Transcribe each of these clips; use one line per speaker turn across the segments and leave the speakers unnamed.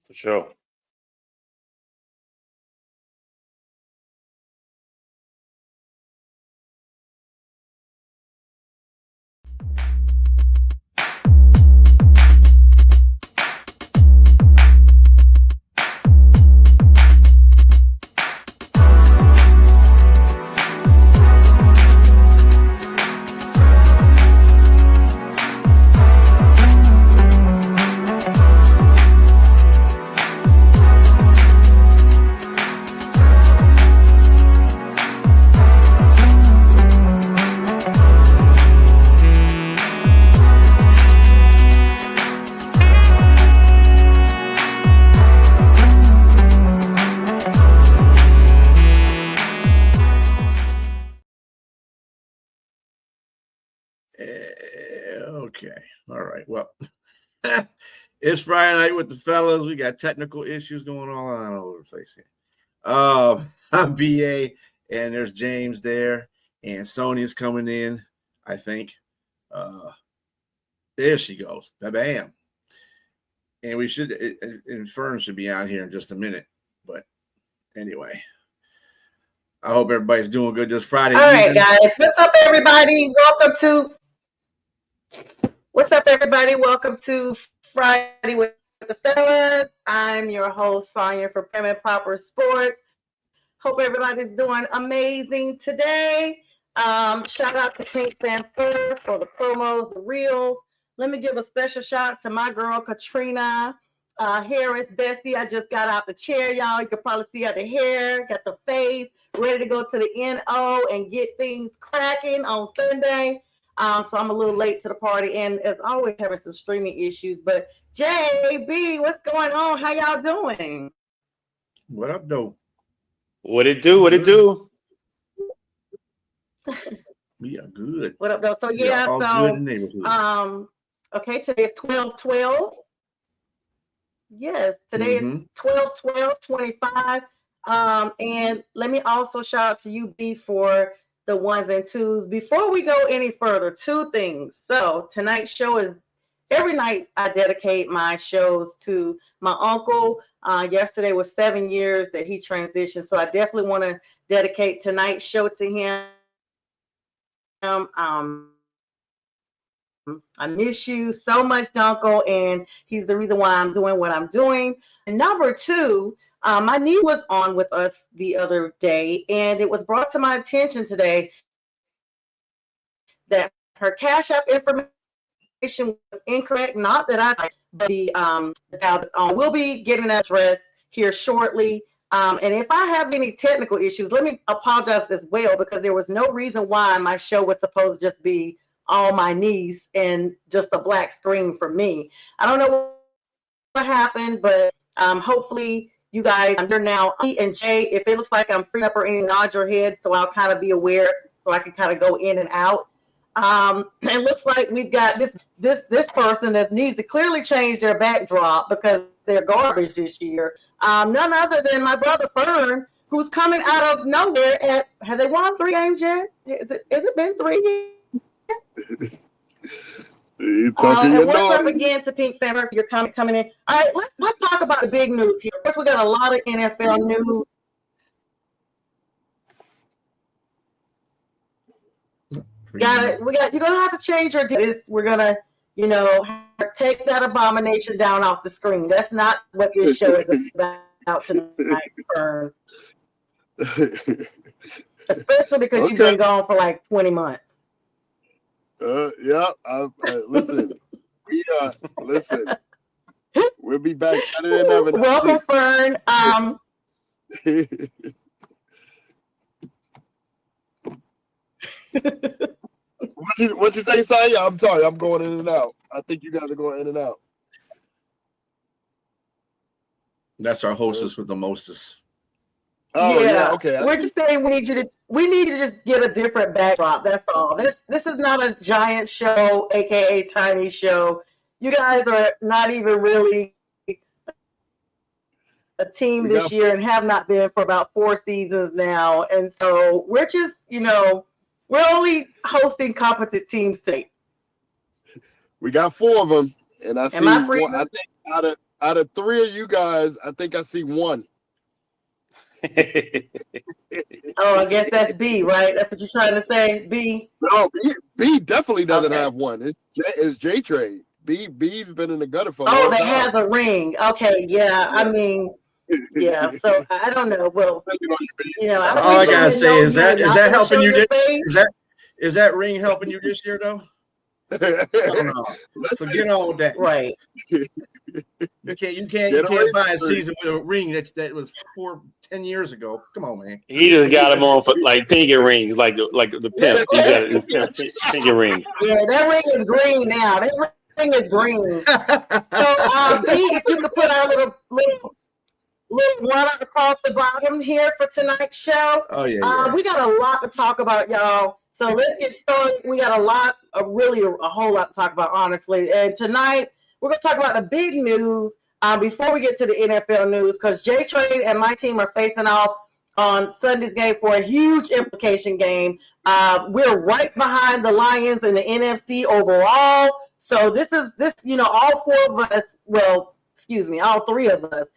For sure.
Okay. All right. Well, it's Friday night with the fellas. We got technical issues going on all over the place here. I'm BA, and there's James there, and Sonja's coming in, I think. There she goes. Bam. And we should, and Fern should be out here in just a minute. But anyway, I hope everybody's doing good this Friday.
All right, guys. What's up, everybody? Welcome to Friday with the Fellas. I'm your host, Sonja, for Prim and Proper Sports. Hope everybody's doing amazing today. Shout out to Pink Panther for the promos, the reels. Let me give a special shout out to my girl, Katrina Harris, Bessie. I just got out the chair, y'all. You can probably see out the hair, got the face, ready to go to the NO and get things cracking on Sunday. So I'm a little late to the party, and as always, having some streaming issues. But JB, what's going on? How y'all doing?
What up, though?
What it do?
We are good.
What up, though? So
Good in the neighborhood.
Okay, today is 12/12. Yes, today is 12/12/25. And let me also shout out to you, B, for the ones and twos. Before we go any further, two things. So tonight's show is, every night I dedicate my shows to my uncle. Yesterday was 7 years that he transitioned, so I definitely want to dedicate tonight's show to him. I miss you so much, Uncle, and he's the reason why I'm doing what I'm doing. And number two, my niece was on with us the other day, and it was brought to my attention today that her Cash App information was incorrect. Not that but the we'll be getting that address here shortly. And if I have any technical issues, let me apologize as well, because there was no reason why my show was supposed to just be all my niece and just a black screen for me. I don't know what happened, but hopefully you guys, I'm here now. And Jay, if it looks like I'm freeing up or any nod your head, so I'll kind of be aware, so I can kind of go in and out. It looks like we've got this person that needs to clearly change their backdrop because they're garbage this year. None other than my brother Fern, who's coming out of nowhere. Have they won 3 games yet? Has it been 3 games?
And
what's up again to Pink Panther? You're coming in. All right, let's talk about the big news here. First, we got a lot of NFL news. You're gonna have to change your this. We're gonna, take that abomination down off the screen. That's not what this show is about tonight, Fern. Especially because you've been gone for like 20 months.
Yeah. Listen, we'll be back better than ever.
Welcome, Fern.
What you say, Sonja? I'm sorry, I'm going in and out. I think you guys are going in and out.
That's our hostess with the mostest.
Oh yeah, okay.
We're just saying we need to just get a different backdrop. That's all. This is not a giant show, aka tiny show. You guys are not even really a team this year and have not been for about 4 seasons now. And so we're just, we're only hosting competent teams today.
We got 4 of them, and I think out out of three of you guys, I think I see one.
Oh, I guess that's B, right? That's what you're trying to say, B.
No, B definitely doesn't
Okay.
have one. It's JTrain. B's been in the gutter for a
Oh,
long
that
time.
has a ring. Okay, yeah. I mean, yeah. So I don't know. Well, I
All I
wish I
gotta
had
say
known
is
you were
that
not going to
helping
show
you?
your face.
Is that ring helping you this year though? Oh no. So get on with that.
Right.
You can't buy a season with a ring that was 10 years ago. Come on, man.
He just got him on for like pinky rings, like the pimp. He got his pinky rings.
Yeah, that ring is green now. That ring is green. So, B, if you could put our little runner across the bottom here for tonight's show.
Oh yeah.
We got a lot to talk about, y'all. So let's get started. We got a whole lot to talk about, honestly. And tonight we're going to talk about the big news before we get to the NFL news, because JTrain and my team are facing off on Sunday's game for a huge implication game. We're right behind the Lions in the NFC overall. So this, all four of us, well, excuse me, all three of us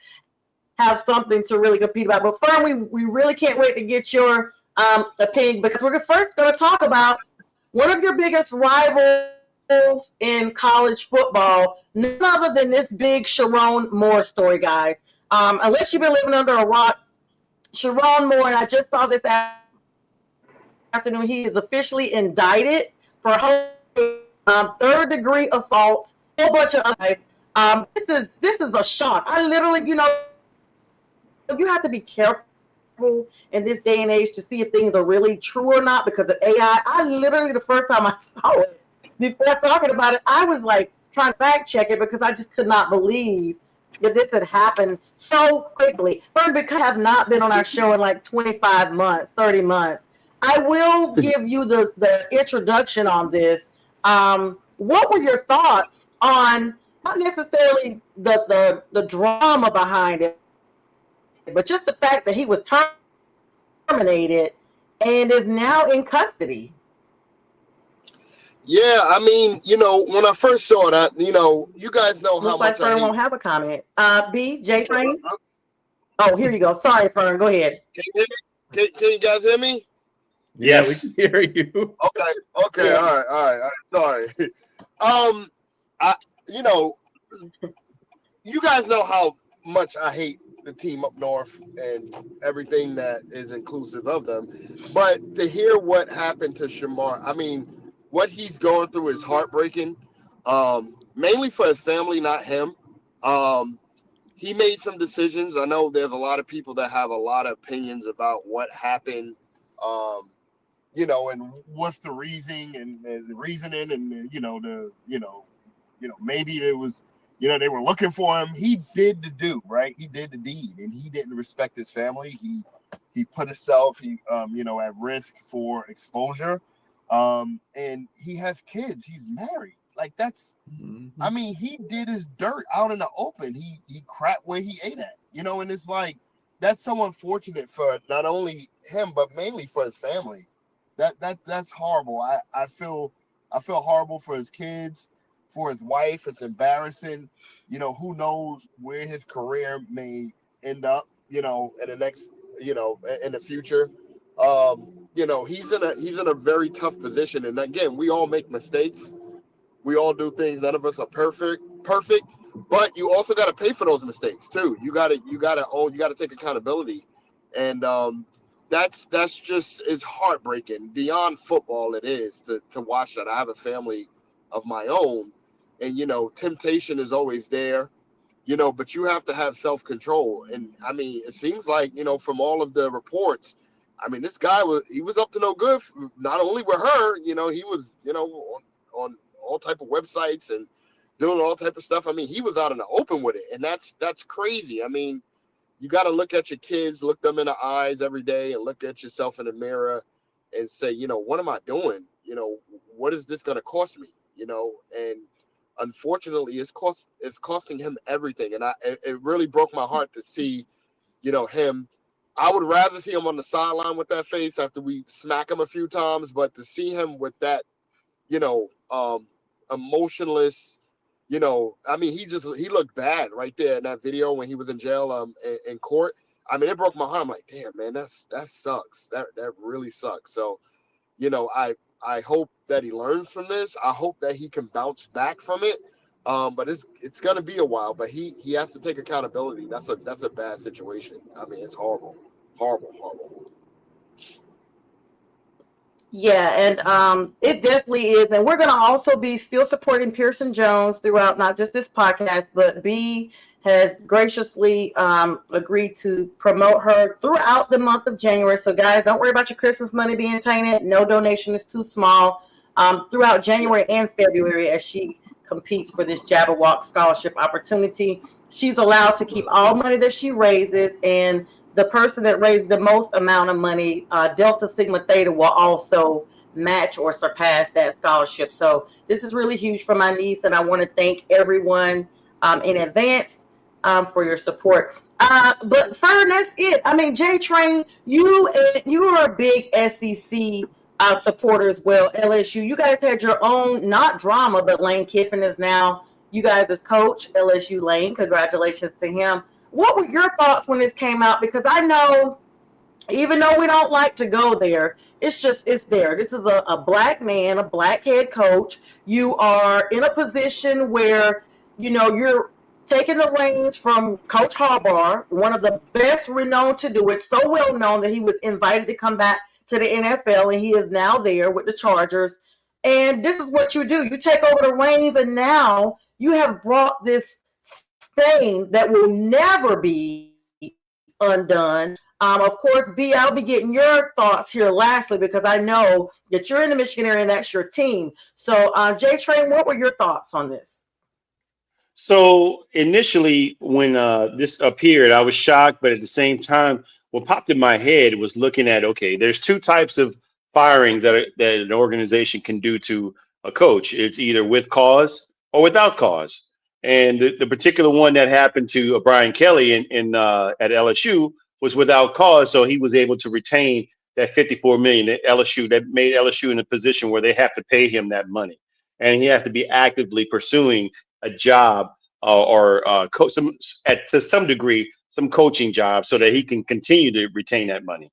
have something to really compete about. But Fern, we really can't wait to get your opinion, because we're first going to talk about one of your biggest rivals in college football, none other than this big Sharon Moore story, guys. Unless you've been living under a rock, Sharon Moore, and I just saw this afternoon, he is officially indicted for third-degree assault, a whole bunch of other guys. This is a shock. I literally, you have to be careful in this day and age to see if things are really true or not because of AI. I literally, the first time I saw it, before talking about it, I was like trying to fact check it because I just could not believe that this had happened so quickly. Fern, because I have not been on our show in like 25 months, 30 months, I will give you the introduction on this. What were your thoughts on not necessarily the drama behind it, but just the fact that he was terminated and is now in custody?
Yeah, I mean, when I first saw that, you guys know how
Looks like
much I
Fern
hate.
won't have a comment. B, JTrain? Oh, here you go. Sorry, Fern. Go ahead.
Can you hear me? Can you guys hear me?
Yeah,
Yes.
we can hear you.
Okay.
Yeah.
All right. Sorry. You guys know how much I hate the team up north and everything that is inclusive of them. But to hear what happened to Shamar, I mean, what he's going through is heartbreaking. Mainly for his family, not him. He made some decisions. I know there's a lot of people that have a lot of opinions about what happened. And what's the reasoning and the reasoning, and maybe there was, they were looking for him. He did the do, right? He did the deed, and he didn't respect his family. He put himself, at risk for exposure. And he has kids. He's married. Like that's, I mean, he did his dirt out in the open. He crapped where he ate at, and it's like that's so unfortunate for not only him but mainly for his family. That's horrible. I feel horrible for his kids, for his wife. It's embarrassing. Who knows where his career may end up, in the next, in the future. He's in a very tough position. And again, we all make mistakes. We all do things. None of us are perfect, but you also got to pay for those mistakes too. You got to take accountability. And, that's just is heartbreaking beyond football. It is to watch that. I have a family of my own, and temptation is always there, but you have to have self-control. And I mean, it seems like from all of the reports, I mean, this guy was up to no good. Not only with her, he was on all type of websites and doing all type of stuff. I mean, he was out in the open with it, and that's crazy. I mean, you got to look at your kids, look them in the eyes every day, and look at yourself in the mirror and say, what am I doing? What is this going to cost me? And unfortunately, it's costing him everything. And it really broke my heart to see, him. I would rather see him on the sideline with that face after we smack him a few times, but to see him with that, emotionless, you know, I mean, he looked bad right there in that video when he was in jail in court. I mean, it broke my heart. I'm like, damn, man, that sucks. That really sucks. So, you know, I hope that he learns from this. I hope that he can bounce back from it. But it's gonna be a while. But he has to take accountability. That's a bad situation. I mean, it's horrible, horrible, horrible.
Yeah, and it definitely is. And we're going to also be still supporting Pearson Jones throughout not just this podcast, but B has graciously agreed to promote her throughout the month of January. So, guys, don't worry about your Christmas money being tainted. No donation is too small. Throughout January and February, as she competes for this Jabberwock scholarship opportunity, she's allowed to keep all money that she raises, and the person that raised the most amount of money, Delta Sigma Theta, will also match or surpass that scholarship. So this is really huge for my niece, and I want to thank everyone in advance for your support. But Fern, that's it. I mean, JTrain, you are a big SEC supporter as well. LSU, you guys had your own, not drama, but Lane Kiffin is now you guys as coach. LSU Lane, congratulations to him. What were your thoughts when this came out? Because I know, even though we don't like to go there, it's there. This is a black man, a black head coach. You are in a position where, you know, you're taking the reins from Coach Harbaugh, one of the best renowned to do it, so well known that he was invited to come back to the NFL, and he is now there with the Chargers. And this is what you do. You take over the reins, and now you have brought this thing that will never be undone. Of course, B, I'll be getting your thoughts here lastly, because I know that you're in the Michigan area and that's your team. So, JTrain, what were your thoughts on this?
So initially, when this appeared, I was shocked, but at the same time, what popped in my head was looking at, okay, there's two types of firings that an organization can do to a coach. It's either with cause or without cause. And the particular one that happened to Brian Kelly at LSU was without cause, so he was able to retain that $54 million at LSU. That made LSU in a position where they have to pay him that money, and he has to be actively pursuing a job to some degree some coaching job so that he can continue to retain that money.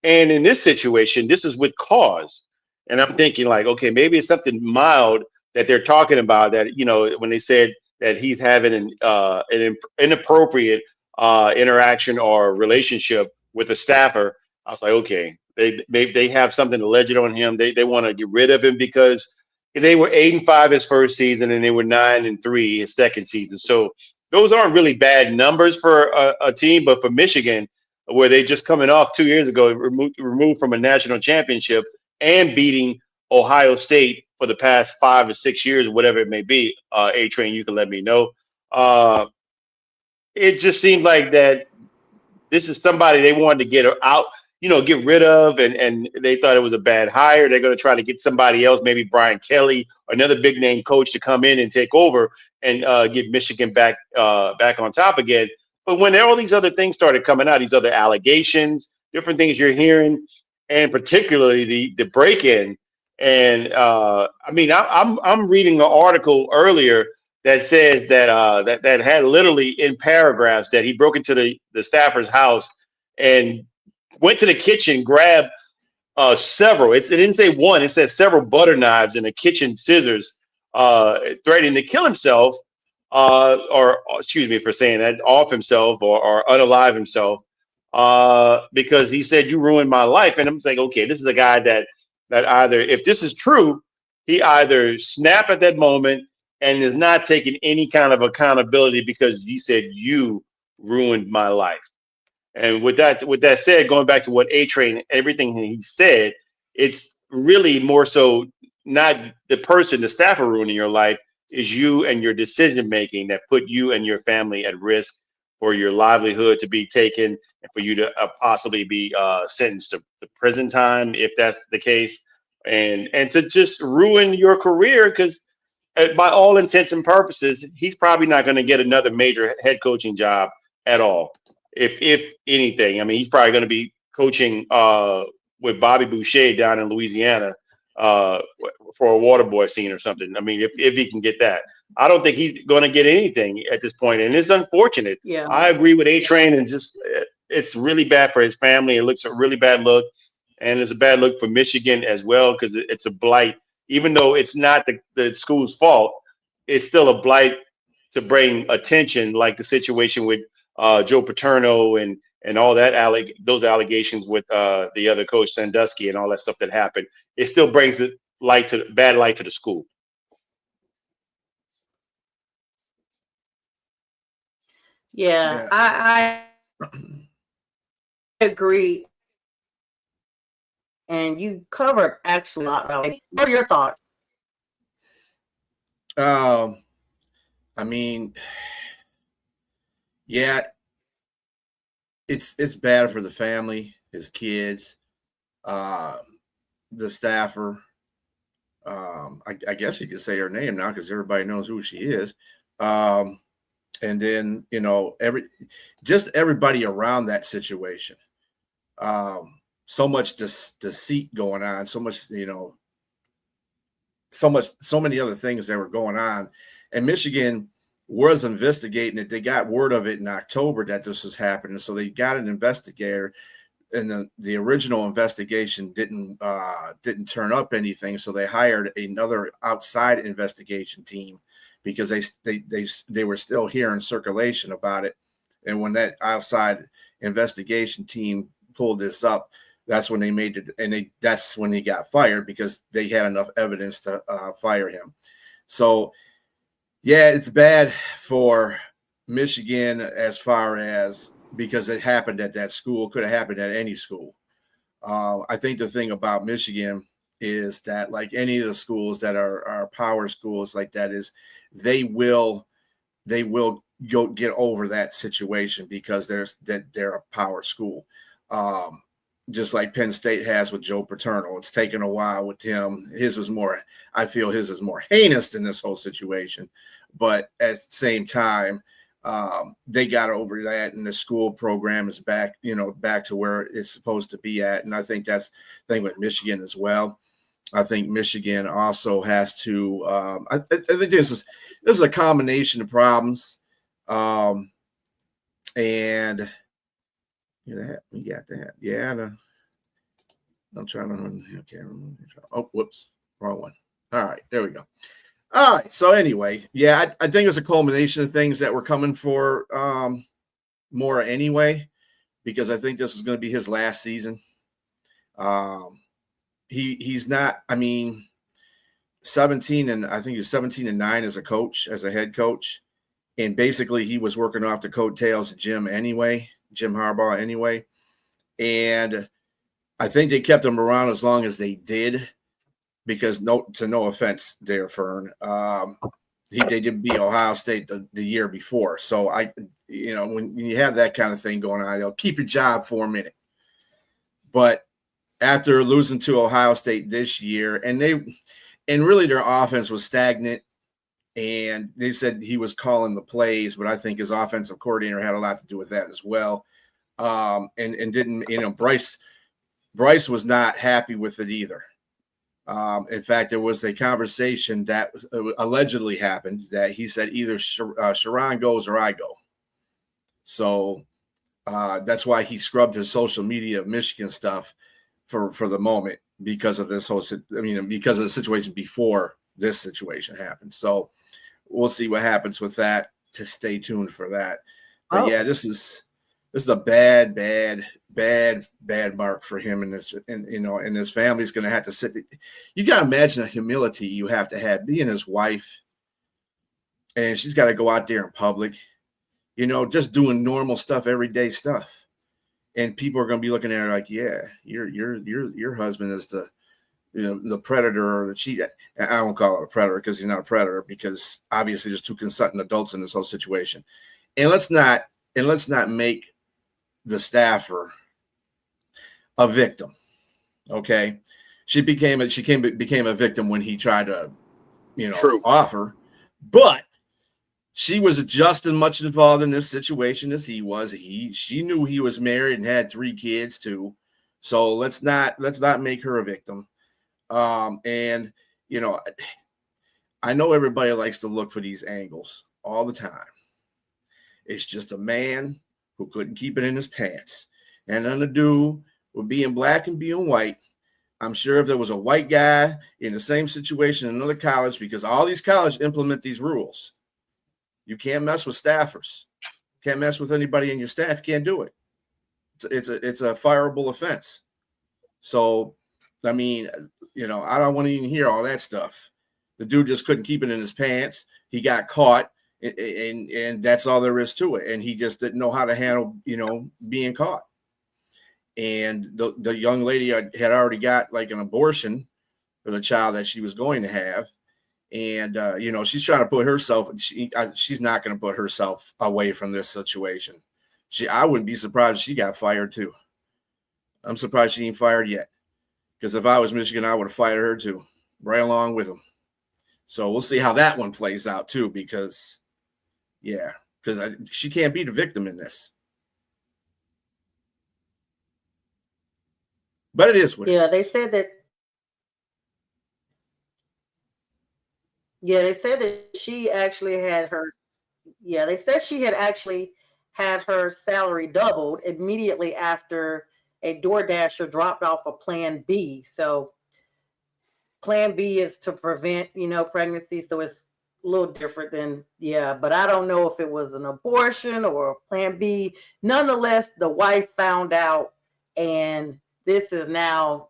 And in this situation, this is with cause, and I'm thinking like, okay, maybe it's something mild that they're talking about. That, you know, when they said that he's having an inappropriate interaction or relationship with a staffer, I was like, okay, they have something alleged on him. They want to get rid of him because they were 8-5 his first season and they were 9-3 his second season. So those aren't really bad numbers for a team, but for Michigan, where they just coming off 2 years ago, removed from a national championship and beating Ohio State for the past 5 or 6 years, whatever it may be. A-Train, you can let me know. It just seemed like that this is somebody they wanted to get out, you know, get rid of, and they thought it was a bad hire. They're going to try to get somebody else, maybe Brian Kelly, another big name coach, to come in and take over and get Michigan back on top again. But when all these other things started coming out, these other allegations, different things you're hearing, and particularly the break-in, and I mean, I'm reading an article earlier that says that that had literally in paragraphs that he broke into the staffer's house and went to the kitchen, grabbed several. It didn't say one. It said several butter knives and a kitchen scissors, threatening to kill himself, or excuse me for saying that, off himself or unalive himself, because he said, "You ruined my life." And I'm saying, okay, this is a guy that either, if this is true, he either snapped at that moment and is not taking any kind of accountability because he said, "You ruined my life." And with that said, going back to what A-Train, everything he said, it's really more so not the person, the staffer ruining your life, is you and your decision making that put you and your family at risk for your livelihood to be taken and for you to possibly be sentenced to prison time if that's the case, and to just ruin your career, because by all intents and purposes, he's probably not going to get another major head coaching job at all. If anything, I mean, he's probably going to be coaching with Bobby Boucher down in Louisiana for a water boy scene or something. I mean, if he can get that, I don't think he's going to get anything at this point, and it's unfortunate.
Yeah.
I agree with JTrain, and just it's really bad for his family. It looks a really bad look, and it's a bad look for Michigan as well because it's a blight. Even though it's not the school's fault, it's still a blight to bring attention, like the situation with Joe Paterno and all that those allegations with the other coach Sandusky and all that stuff that happened. It still brings the bad light to the school.
Yeah. I agree. And you covered actually a lot. What are your thoughts?
I mean, yeah, it's bad for the family, his kids, the staffer. I guess you could say her name now because everybody knows who she is. And then everybody around that situation. So much deceit going on, so many other things that were going on, and Michigan was investigating it. They got word of it in October that this was happening, so they got an investigator, and the original investigation didn't turn up anything, so they hired another outside investigation team because they were still hearing circulation about it, and when that outside investigation team pulled this up, that's when they made it, and that's when he got fired because they had enough evidence to fire him. So, yeah, it's bad for Michigan as far as because it happened at that school. Could have happened at any school. I think the thing about Michigan is that, like any of the schools that are power schools like that, is they will go get over that situation because they're a power school. Just like Penn State has with Joe Paterno. It's taken a while with him. I feel his is more heinous than this whole situation. But at the same time, they got over that, and the school program is back to where it's supposed to be at. And I think that's the thing with Michigan as well. I think Michigan also has to. I think this is a combination of problems, and we got that. Yeah. I'm trying to. Okay. Oh, whoops. Wrong one. All right. There we go. All right. So anyway, yeah, I think it's a culmination of things that were coming for Mora anyway, because I think this is going to be his last season. He's not. I mean, 17 and I think he was 17-9 as a coach, as a head coach, and basically he was working off the coattails of Jim Harbaugh anyway, and I think they kept him around as long as they did because no offense there, Fern. They did beat Ohio State the year before. So when you have that kind of thing going on, they'll keep your job for a minute. But after losing to Ohio State this year, and really their offense was stagnant, and they said he was calling the plays, but I think his offensive coordinator had a lot to do with that as well. And didn't, Bryce was not happy with it either. In fact, there was a conversation that allegedly happened that he said either Sharon goes or I go. So that's why he scrubbed his social media of Michigan stuff for the moment because of this because of the situation before this situation happened. So we'll see what happens with that. To stay tuned for that. But yeah, this is a bad mark for him, and his family's going to have to sit. You got to imagine the humility you have to have being his wife, and she's got to go out there in public, just doing normal stuff, everyday stuff, and people are going to be looking at her like, yeah, your husband is the predator or the cheat. I won't call it a predator because he's not a predator, because obviously there's two consenting adults in this whole situation, and let's not make the staffer a victim. Okay. She became a victim when he tried to, offer, but she was just as much involved in this situation as he was. She knew he was married and had 3 kids too. So let's not make her a victim. And, you know, I know everybody likes to look for these angles all the time. It's just a man who couldn't keep it in his pants. And nothing to do with being black and being white. I'm sure if there was a white guy in the same situation in another college, because all these colleges implement these rules. You can't mess with staffers. Can't mess with anybody in your staff. Can't do it. It's a fireable offense. So, I mean, you know, I don't want to even hear all that stuff. The dude just couldn't keep it in his pants. He got caught, and that's all there is to it. And he just didn't know how to handle, you know, being caught. And the young lady had already got like an abortion for the child that she was going to have. And, you know, she's trying to put herself, she's not going to put herself away from this situation. I wouldn't be surprised if she got fired too. I'm surprised she ain't fired yet. Because if I was Michigan, I would have fired her too, right along with them. So we'll see how that one plays out too, because, yeah, because she can't be the victim in this. But it is what it is.
They said that. Yeah, they said that she actually had her. Yeah, they said she had actually had her salary doubled immediately after a DoorDasher dropped off a Plan B. So Plan B is to prevent, you know, pregnancy. So it's a little different than, but I don't know if it was an abortion or a Plan B. Nonetheless, the wife found out, and this is now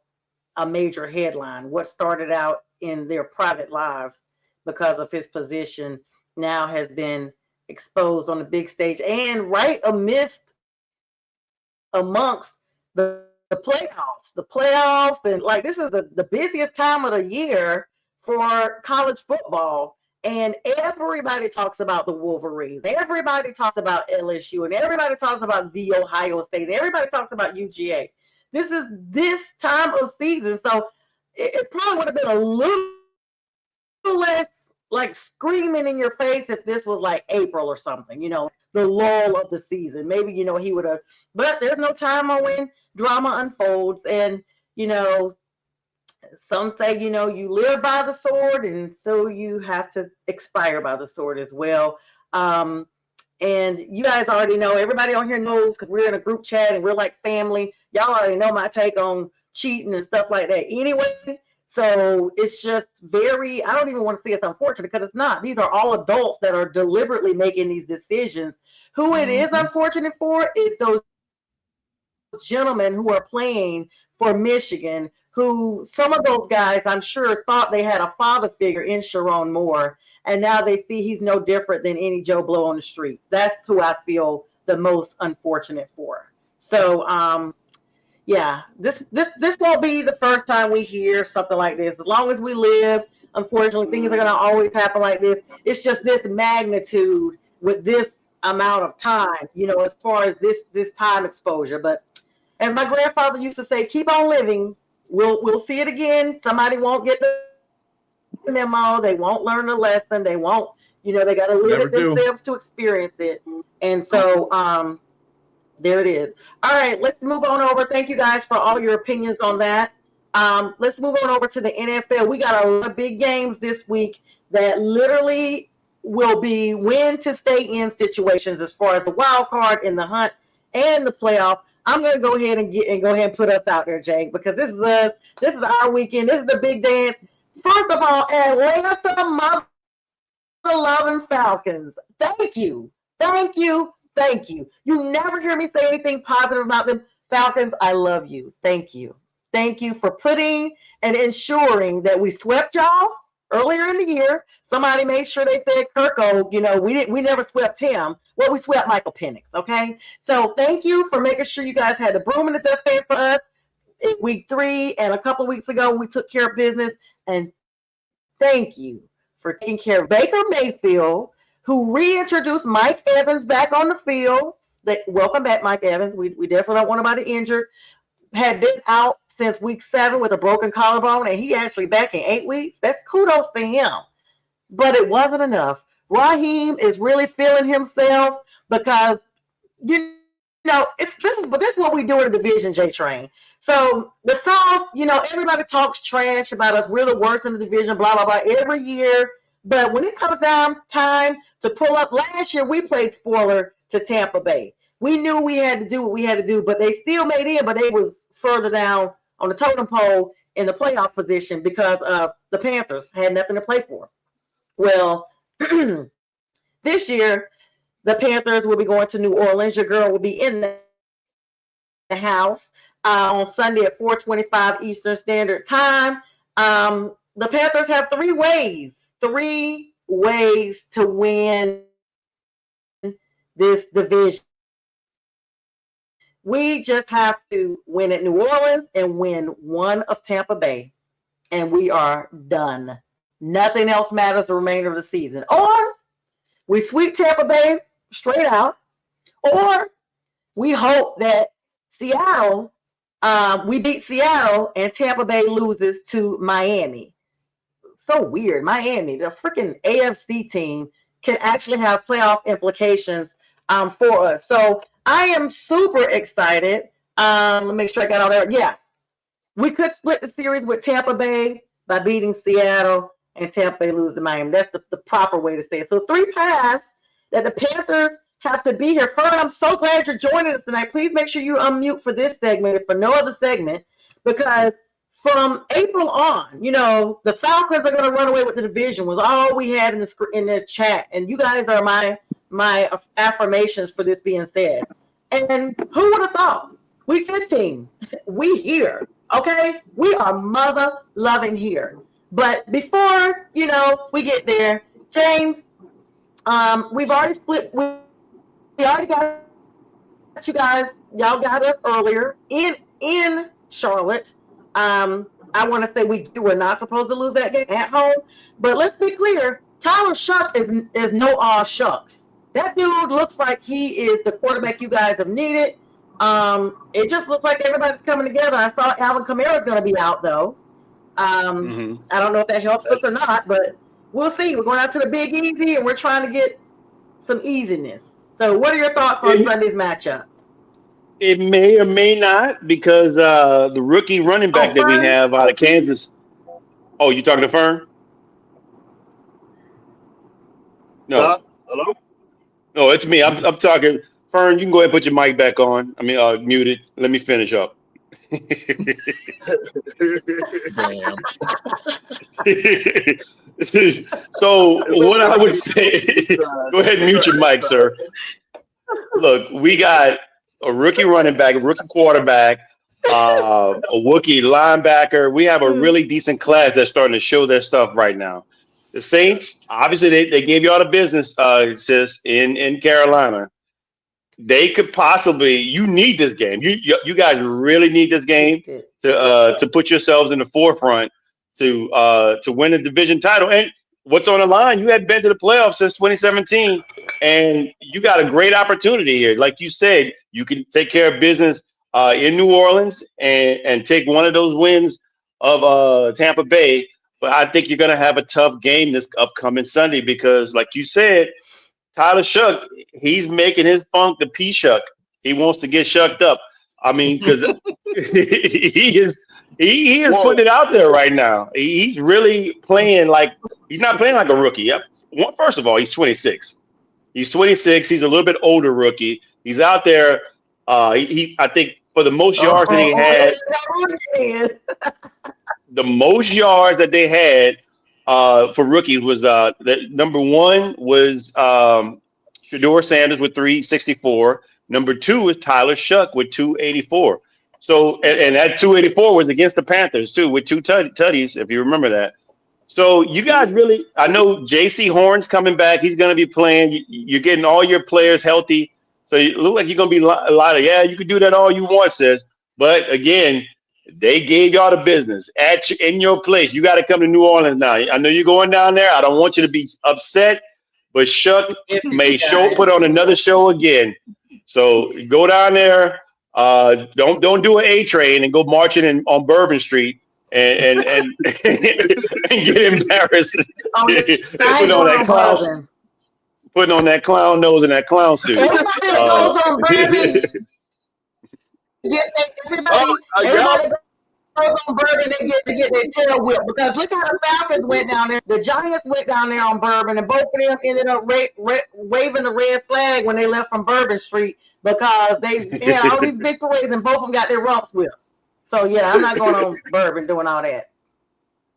a major headline. What started out in their private lives because of his position now has been exposed on the big stage and right amongst the playoffs, and like this is the busiest time of the year for college football, and everybody talks about the Wolverines, everybody talks about LSU, and everybody talks about the Ohio State, and everybody talks about UGA. This is this time of season, so it probably would have been a little less like screaming in your face if this was like April or something, you know, the lull of the season. Maybe, you know, he would have, but there's no time on when drama unfolds. And, you know, some say, you know, you live by the sword, and so you have to expire by the sword as well. And you guys already know, everybody on here knows, because we're in a group chat and we're like family. Y'all already know my take on cheating and stuff like that anyway. So it's just very, I don't even want to say it's unfortunate, because it's not. These are all adults that are deliberately making these decisions. Who it is unfortunate for is those gentlemen who are playing for Michigan, who some of those guys, I'm sure, thought they had a father figure in Sharon Moore, and now they see he's no different than any Joe Blow on the street. That's who I feel the most unfortunate for. So, this won't be the first time we hear something like this. As long as we live, unfortunately, things are going to always happen like this. It's just this magnitude with this amount of time, you know, as far as this time exposure. But as my grandfather used to say, keep on living. We'll see it again. Somebody won't get the memo. They won't learn the lesson. They won't, you know, they got to live it themselves to experience it. And so, there it is. All right, let's move on over. Thank you guys for all your opinions on that. Let's move on over to the NFL. We got a lot of big games this week that literally will be win to stay in situations as far as the wild card in the hunt and the playoff. I'm going to go ahead and put us out there, Jake, because this is us. This is our weekend. This is the big dance. First of all, Atlanta, my beloved Falcons. Thank you. Thank you. Thank you. You never hear me say anything positive about them. Falcons, I love you. Thank you. Thank you for putting and ensuring that we swept y'all earlier in the year. Somebody made sure they said Kirko, you know, we never swept him. Well, we swept Michael Penix, okay? So thank you for making sure you guys had the broom and the dustpan for us in week 3, and a couple of weeks ago we took care of business. And thank you for taking care of Baker Mayfield, who reintroduced Mike Evans back on the field. Welcome back, Mike Evans. We definitely don't want anybody injured. Had been out since week 7 with a broken collarbone, and he actually back in 8 weeks. That's kudos to him. But it wasn't enough. Raheem is really feeling himself because, you this is what we do in the division, JTrain. So the South, everybody talks trash about us. We're the worst in the division, blah, blah, blah, every year. But when it comes down time to pull up, last year we played spoiler to Tampa Bay. We knew we had to do what we had to do, but they still made it, but they was further down on the totem pole in the playoff position because the Panthers had nothing to play for. Well, this year, the Panthers will be going to New Orleans. Your girl will be in the house on Sunday at 4:25 Eastern Standard Time. The Panthers have three ways to win this division. We just have to win at New Orleans and win one of Tampa Bay, and we are done. Nothing else matters the remainder of the season. Or we sweep Tampa Bay straight out, or we hope that Seattle, we beat Seattle and Tampa Bay loses to Miami. So weird. Miami, the freaking AFC team, can actually have playoff implications for us. So I am super excited. Let me make sure I got all that. Yeah, we could split the series with Tampa Bay by beating Seattle and Tampa Bay lose to Miami. That's the proper way to say it. So 3 paths that the Panthers have to be here. Fern, I'm so glad you're joining us tonight. Please make sure you unmute for this segment, if for no other segment, because from April on, the Falcons are going to run away with the division was all we had in the chat. And you guys are my affirmations for this being said. And who would have thought? Week 15, we here, okay? We are mother loving here. But before, we get there, James, we've already split. We already got you guys. Y'all got us earlier in Charlotte. I want to say we were not supposed to lose that game at home. But let's be clear, Tyler Shuck is no all shucks. That dude looks like he is the quarterback you guys have needed. It just looks like everybody's coming together. I saw Alvin Kamara's going to be out, though. I don't know if that helps us or not, but we'll see. We're going out to the Big Easy, and we're trying to get some easiness. So what are your thoughts on Sunday's matchup?
It may or may not, because the rookie running back that we have out of Kansas. Oh, you talking to Fern? No.
Hello?
No, it's me. I'm talking. Fern, you can go ahead and put your mic back on. I mean, mute it. Let me finish up.
Damn.
So what I would say, go ahead and mute your mic, sir. Look, we got a rookie running back, a rookie quarterback, a rookie linebacker. We have a really decent class that's starting to show their stuff right now. The Saints, obviously, they gave you all the business, sis, in Carolina. They could possibly. You need this game. You guys really need this game to put yourselves in the forefront to win the division title. And what's on the line? You hadn't been to the playoffs since 2017, and you got a great opportunity here. Like you said, you can take care of business in New Orleans and take one of those wins of Tampa Bay. But I think you're going to have a tough game this upcoming Sunday because, like you said, Tyler Shuck, he's making his funk the P-Shuck. He wants to get shucked up. I mean, because he is putting it out there right now. He's really playing like – he's not playing like a rookie. First of all, he's 26. He's 26. He's a little bit older rookie. He's out there. I think for the most yards that he had – the most yards that they had for rookies was number one was Shedeur Sanders with 364. Number two is Tyler Shuck with 284. So and that 284 was against the Panthers too with two tutties, if you remember that. So you guys really, I know J.C. Horn's coming back. He's going to be playing. You're getting all your players healthy. So it looks like you're going to be a lot of, you can do that all you want, sis. But again, they gave y'all the business in your place. You got to come to New Orleans now. I know you're going down there. I don't want you to be upset, but Shuck may put on another show again. So go down there. Don't do an JTrain and go marching on Bourbon Street and get embarrassed. Putting on that clown nose and that clown suit.
everybody goes on Bourbon, they get to get their tail whipped because look how the Falcons went down there. The Giants went down there on Bourbon, and both of them ended up waving the red flag when they left from Bourbon Street because they had all these big parades and both of them got their rumps whipped. So yeah, I'm not going on Bourbon doing all that.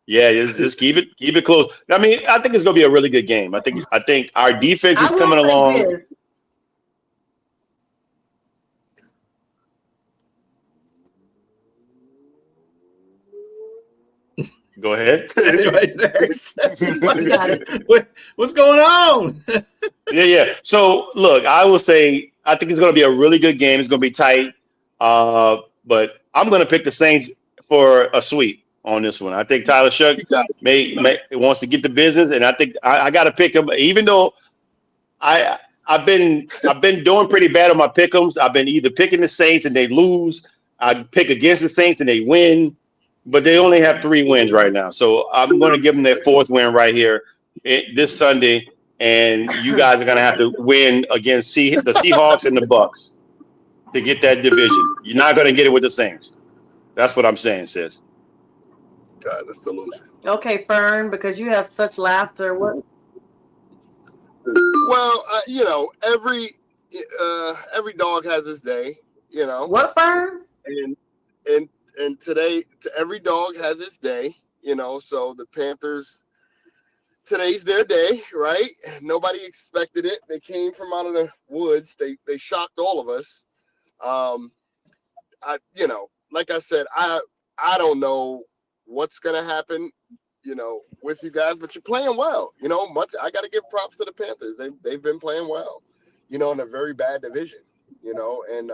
Yeah, just keep it close. I mean, I think it's gonna be a really good game. I think our defense is coming along. Go ahead.
What's going on?
Yeah. So look, I will say I think it's going to be a really good game. It's going to be tight, but I'm going to pick the Saints for a sweep on this one. I think Tyler Shuck wants to get the business, and I think I got to pick him, even though I've been doing pretty bad on my pick'ems. I've been either picking the Saints and they lose. I pick against the Saints and they win. But they only have 3 wins right now. So I'm going to give them their 4th win right here this Sunday. And you guys are going to have to win against the Seahawks and the Bucks to get that division. You're not going to get it with the Saints. That's what I'm saying, sis.
God, that's delusion.
Okay, Fern, because you have such laughter. What?
Well, every dog has his day,
What, Fern?
And today, every dog has its day, so the Panthers, today's their day, right? Nobody expected it. They came from out of the woods. They shocked all of us. Like I said, I don't know what's going to happen, with you guys, but you're playing well, I got to give props to the Panthers. They've been playing well, in a very bad division, and,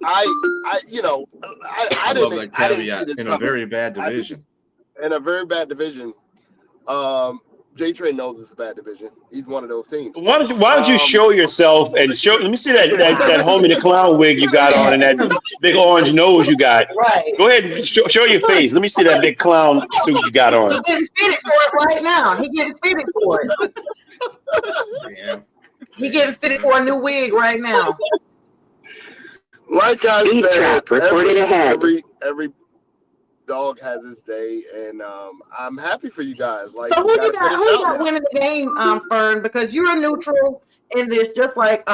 I
love that caveat in a very bad division.
In a very bad division. JTrain knows it's a bad division. He's one of those teams.
Why don't you show yourself and show? Let me see that Homie the Clown wig you got on and that big orange nose you got.
Right.
Go ahead and show your face. Let me see that big clown suit you got on.
He's getting fitted for it right now. He's getting fitted for it.
Yeah.
He's getting fitted for a new wig right now.
Like I said, every dog has his day, and I'm happy for you guys. Like,
so who you got winning the game, Fern? Because you're a neutral in this, just like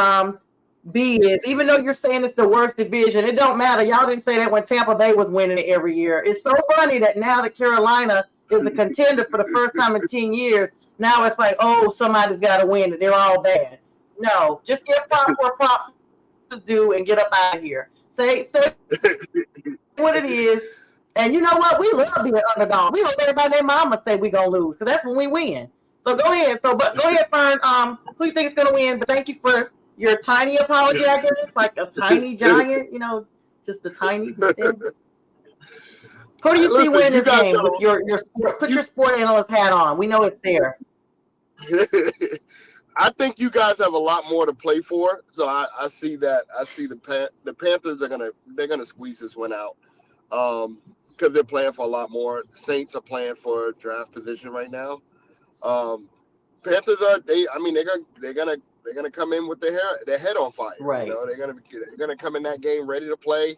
B is. Even though you're saying it's the worst division, it don't matter. Y'all didn't say that when Tampa Bay was winning it every year. It's so funny that now that Carolina is a contender for the first time in 10 years, now it's like, oh, somebody's got to win it. They're all bad. No, just give props where props do and get up out of here. Say what it is. And you know what? We love being underdog. We hope everybody and their mama say we're gonna lose, because that's when we win. So go ahead. Go ahead, Fern. Who you think is gonna win? But thank you for your tiny apology, I guess. Like a tiny giant, just the tiny. Who do you see winning this game with your sport? Put your sport analyst hat on. We know it's there.
I think you guys have a lot more to play for, so I see that. I see the Panthers they're gonna squeeze this one out, because they're playing for a lot more. Saints are playing for draft position right now. Panthers they're gonna come in with their head on fire.
Right.
They're gonna come in that game ready to play.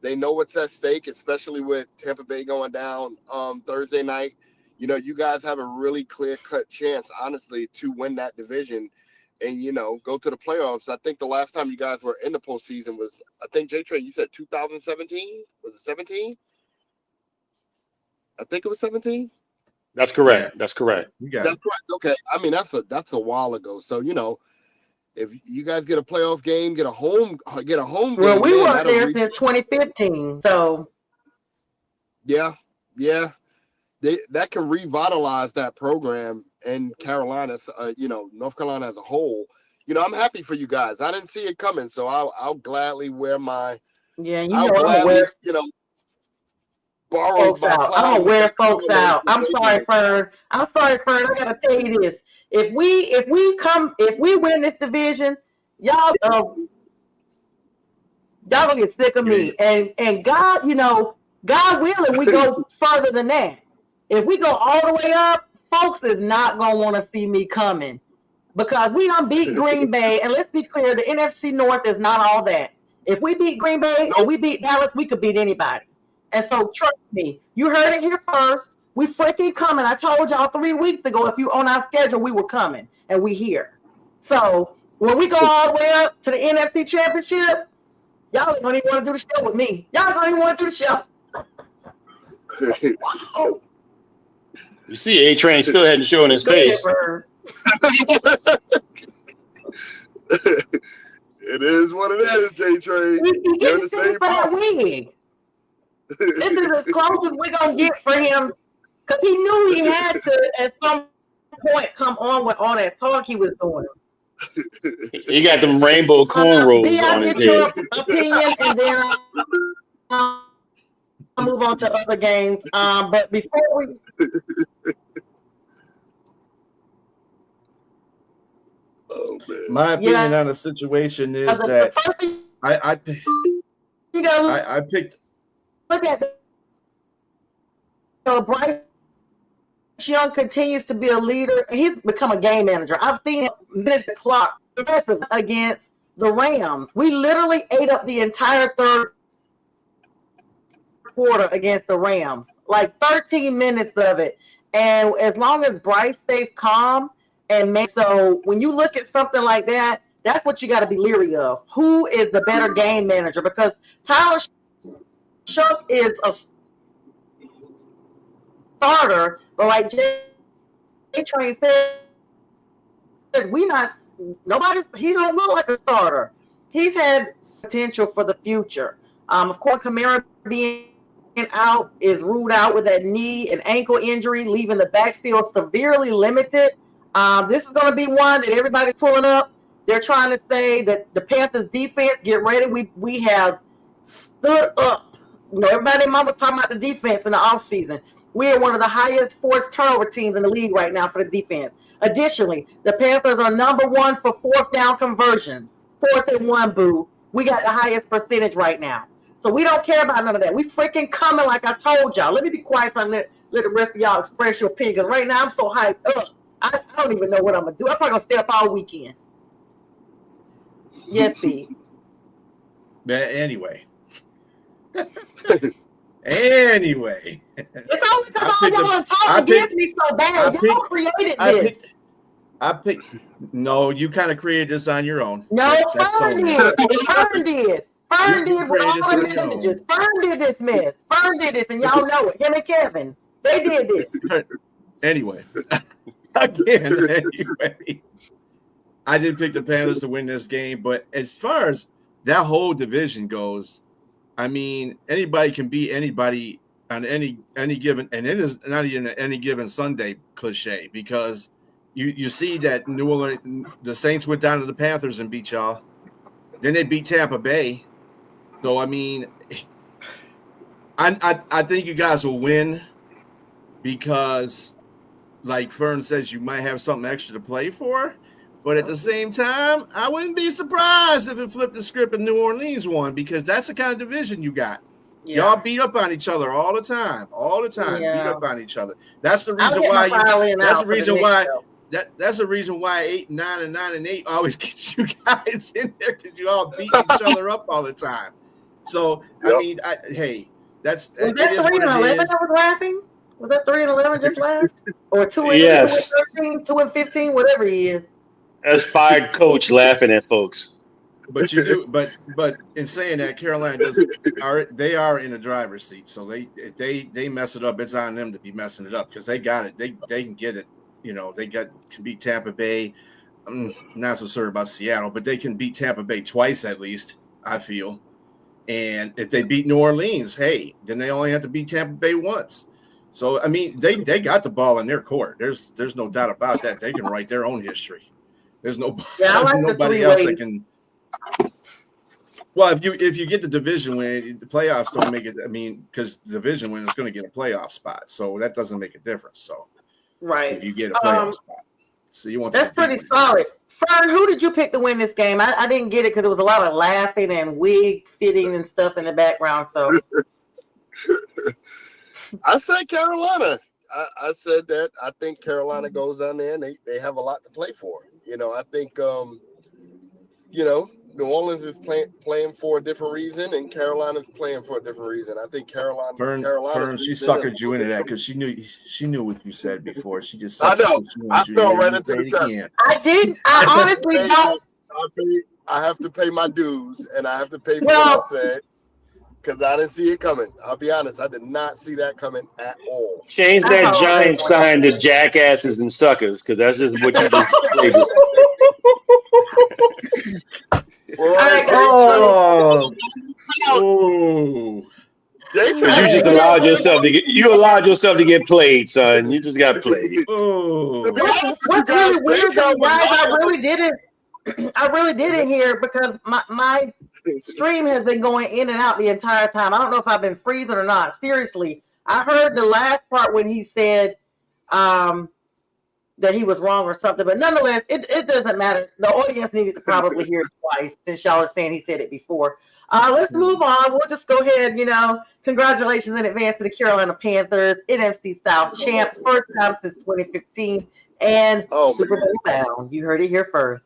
They know what's at stake, especially with Tampa Bay going down Thursday night. You guys have a really clear-cut chance, honestly, to win that division and, go to the playoffs. I think the last time you guys were in the postseason was, I think, JTrain, you said 2017? Was it 17? I think it was 17.
That's correct. That's correct.
That's correct. Okay. I mean, that's a while ago. So, if you guys get a playoff game, get a home game.
Well, we were there since 2015. So.
Yeah. That can revitalize that program and Carolina, North Carolina as a whole. I'm happy for you guys. I didn't see it coming, so I'll gladly wear my.
Yeah, I'm gonna wear.
Borrow
folks out. I'm gonna wear folks out. I'm sorry, Fern. I gotta tell you this. If we win this division, y'all gonna get sick of me. And God, God willing, we go further than that. If we go all the way up, folks is not going to want to see me coming, because we done beat Green Bay. And let's be clear, the NFC North is not all that. If we beat Green Bay and we beat Dallas, we could beat anybody. And so trust me, you heard it here first. We freaking coming. I told y'all 3 weeks ago, if you on our schedule, we were coming, and we here. So when we go all the way up to the NFC Championship, y'all don't even want to do the show with me. Y'all don't even want to do the show. Wow.
You see, JTrain still hadn't shown his face.
It is what it is, JTrain.
He getting the same for that wig. This is as close as we're gonna get for him, because he knew he had to at some point come on with all that talk he was doing.
He got them rainbow cornrows on his
get your
head.
opinion, and then I'll move on to other games. But before we.
Oh, man.
My opinion on the situation is that I picked.
Look at Bryce Young continues to be a leader. He's become a game manager. I've seen him manage the clock against the Rams. We literally ate up the entire third quarter against the Rams, like 13 minutes of it. And as long as Bryce stays calm so when you look at something like that, that's what you got to be leery of. Who is the better game manager? Because Tyler Shough is a starter, but like JTrain said, he don't look like a starter. He's had potential for the future. Of course, Kamara being out is ruled out with that knee and ankle injury, leaving the backfield severely limited. This is going to be one that everybody's pulling up. They're trying to say that the Panthers defense, get ready. We have stood up. You know, everybody was talking about the defense in the offseason. We are one of the highest forced turnover teams in the league right now for the defense. Additionally, the Panthers are number 1 for 4th down conversions. 4th and 1, boo. We got the highest percentage right now. So we don't care about none of that. We freaking coming like I told y'all. Let me be quiet and let the rest of y'all express your opinion. Because right now I'm so hyped up. I don't even know what I'm going to do. I'm probably going to stay up all weekend. Yes, B.
But anyway. Anyway.
It's always because all y'all are talking against me so bad. Y'all created this.
No, you kind of created this on your own.
No, Fern did. Fern did. Fern did with all the messages. Fern did this mess. Fern did this, and y'all know it. Him and Kevin. They did this.
Anyway. Anyway. I did pick the Panthers to win this game, but as far as that whole division goes, I mean, anybody can beat anybody on any given, and it is not even any given Sunday cliche, because you see that New Orleans, the Saints went down to the Panthers and beat y'all. Then they beat Tampa Bay. So I mean, I think you guys will win because, like Fern says, you might have something extra to play for. But at the same time, I wouldn't be surprised if it flipped the script and New Orleans won, because that's the kind of division you got. Yeah. Y'all beat up on each other all the time. Yeah. Beat up on each other. That's the reason why. That's the reason why 8, 9, and 9 and 8 always gets you guys in there, because you all beat each other up all the time. So I mean, hey, that's
was that 3 and 11? I was laughing. Was that 3 and 11 just laughed, or 2 and 13, 2 and 15, whatever he is?
That's fired coach laughing at folks.
But you do, but in saying that, Carolina they are in the driver's seat. So they mess it up, it's on them to be messing it up, because they got it. They can get it. You know, can beat Tampa Bay. I'm not so sure about Seattle, but they can beat Tampa Bay twice at least, I feel. And if they beat New Orleans, hey, then they only have to beat Tampa Bay once. So I mean, they got the ball in their court. There's no doubt about that. They can write their own history. There's nobody else that can. Well, if you get the division win, the playoffs don't make it. I mean, because the division win is going to get a playoff spot, so that doesn't make a difference. So,
right,
if you get a playoff spot, so you want
that's pretty solid. Fern, who did you pick to win this game? I didn't get it because there was a lot of laughing and wig fitting and stuff in the background. So,
I said Carolina. I said that I think Carolina goes down there and they have a lot to play for. You know, I think, New Orleans is playing for a different reason, and Carolina's playing for a different reason. I think Carolina,
she suckered you into that because she knew what you said before. She just
I know. I fell right into the trap.
I didn't. I honestly don't.
I have to pay my dues, and I have to pay for what I said because I didn't see it coming. I'll be honest, I did not see that coming at all.
Change that giant sign to jackasses and suckers, because that's just what you just played. You just allowed yourself to get played, son. You just got played.
What's really weird though, guys, I really didn't hear because my stream has been going in and out the entire time. I don't know if I've been freezing or not. Seriously, I heard the last part when he said that he was wrong or something, but nonetheless, it doesn't matter. The audience needed to probably hear it twice since y'all are saying he said it before. Let's move on. We'll just go ahead. Congratulations in advance to the Carolina Panthers, NFC South champs, first time since 2015, and Super Bowl bound. You heard it here first.